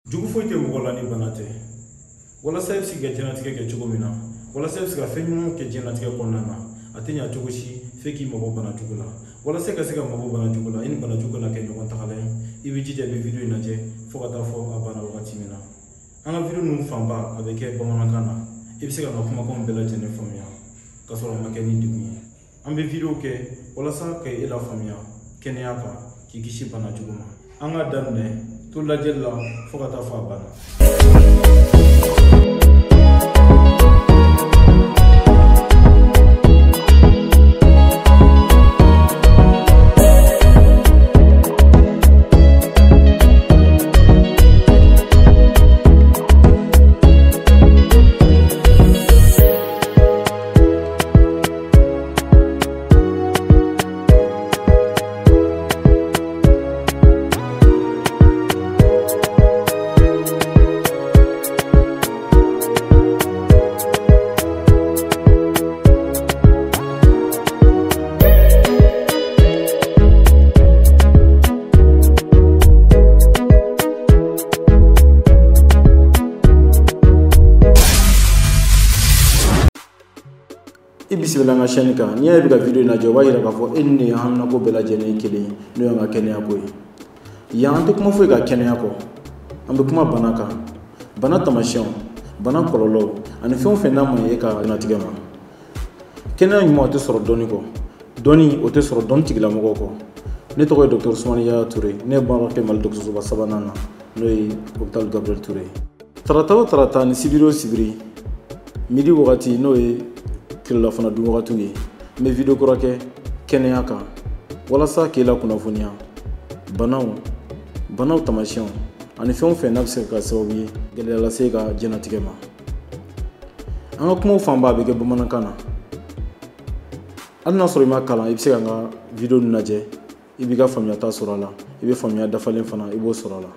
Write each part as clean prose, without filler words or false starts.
Jugu foyi tɛ mɔgɔ la ni bana tɛ walasa i bɛ se ka diɲɛlatigɛ kɛ cogo min na walasa i bɛ se ka fɛn ɲumanw kɛ diɲɛlatigɛ kɔnɔna na a tɛ ɲɛ cogo si f'e k'i mabɔ bana jugu la walasa i ka se ka mabɔ bana jugu la i ni bana jugu kana kɛ ɲɔgɔn tagalan ye i bɛ jija i bɛ video in lajɛ fo ka taa fɔ a banna wagati min na an ka video ninnu fanba a bɛ kɛ bamanankan na i bɛ se ka kumakanw bɛɛ lajɛlen faamuya ka sɔrɔ a ma kɛ ni degun ye an bɛ video kɛ walasa ka e lafaamuya kɛnɛya kan k'i kisi bana jugu ma an ka daminɛ to lajɛli la fo ka taa fɔ a banna. Bisimila an ka chaîne kan n'i y'a ye ka video in lajɛ o b'a yira k'a fɔ e ni ne haminako bɛɛ lajɛlen ye kelen n'o y'an ka kɛnɛya ko ye yan an tɛ kuma foyi ka kɛnɛya kɔ an bɛ kuma bana kan bana taamasiyɛnw bana kɔlɔlɔw ani fɛn o fɛn n'a man ɲi e ka diɲɛlatigɛ ma kɛnɛya ɲuman o tɛ sɔrɔ dɔnni kɔ dɔnni o tɛ sɔrɔ dɔnni tigilamɔgɔw kɔ ne tɔgɔ ye Dr Sumani Yaya Ture ne ye baara kɛ Mali dɔgɔtɔrɔsoba 3nan na n'o ye hôpital Gabriel Ture tarata o tarata ni sibiri o sibiri midi wagati n'o ye kilela fana dun wagatiw ye n bɛ video kura kɛ kɛnɛya kan walasa k'e la kunnafoniya banaw taamasiyɛnw ani fɛn o fɛn n'a bɛ se ka kɛ sababu ye gɛlɛya lase e ka diɲɛlatigɛ ma an ka kumaw fanba bɛ kɛ bamanankan na hali n'a sɔrɔ i ma kalan i bɛ se ka n ka video ninnu lajɛ i b'i ka faamuyata sɔrɔ a la i bɛ faamuya dafalen fana i b'o sɔrɔ a la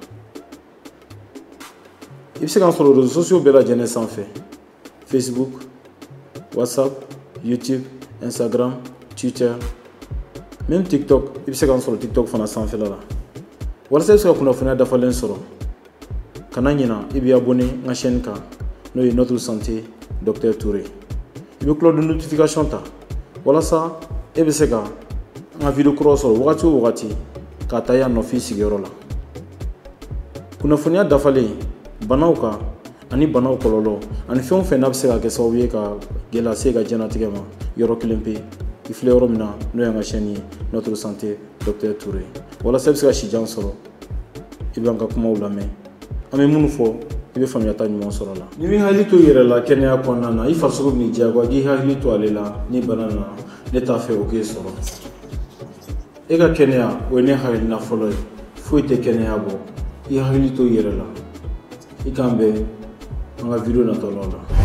i bɛ se k'an sɔrɔ réseaux sociaux bɛɛ lajɛlen sanfɛ Facebook, WhatsApp, YouTube, Instagram, Twitter, même TikTok. I bɛ se k'an sɔrɔ TikTok fana sanfɛla la walasa i bɛ se ka kunnafoniya dafalen sɔrɔ kana ɲina i b'i abonné n ka chaîne kan n'o ye Notre Santé Dr Ture i bɛ cloche de notification ta walasa e bɛ se ka n ka video kuraw sɔrɔ wagati o wagati k'a ta yan nɔ f'i sigiyɔrɔ la kunnafoniya dafalen banaw kan ani banaw kɔlɔlɔ ani fɛn o fɛn n'a bɛ se ka kɛ sababu ye ka gɛlɛya se ka diɲɛlatigɛ ma yɔrɔ kelen pe i filɛ yɔrɔ min na n'o y'an ka chaîne ye Notre Santé Dr Ture walasa i bɛ se ka sijan sɔrɔ i b'an ka kumaw lamɛn an bɛ minnu fɔ i bɛ faamuyata ɲuman sɔrɔ a la ni bɛ hakili to i yɛrɛ la kɛnɛya kɔnɔna na i farisogo bɛ n'i diyagoya k'i hakili to ale la ni bana na ne t'a fɛ o k'e sɔrɔ e ka kɛnɛya o ye ne hakilina fɔlɔ ye foyi tɛ kɛnɛya bɔ i hakili to i yɛrɛ la i k'an bɛn an ka video natɔlaw la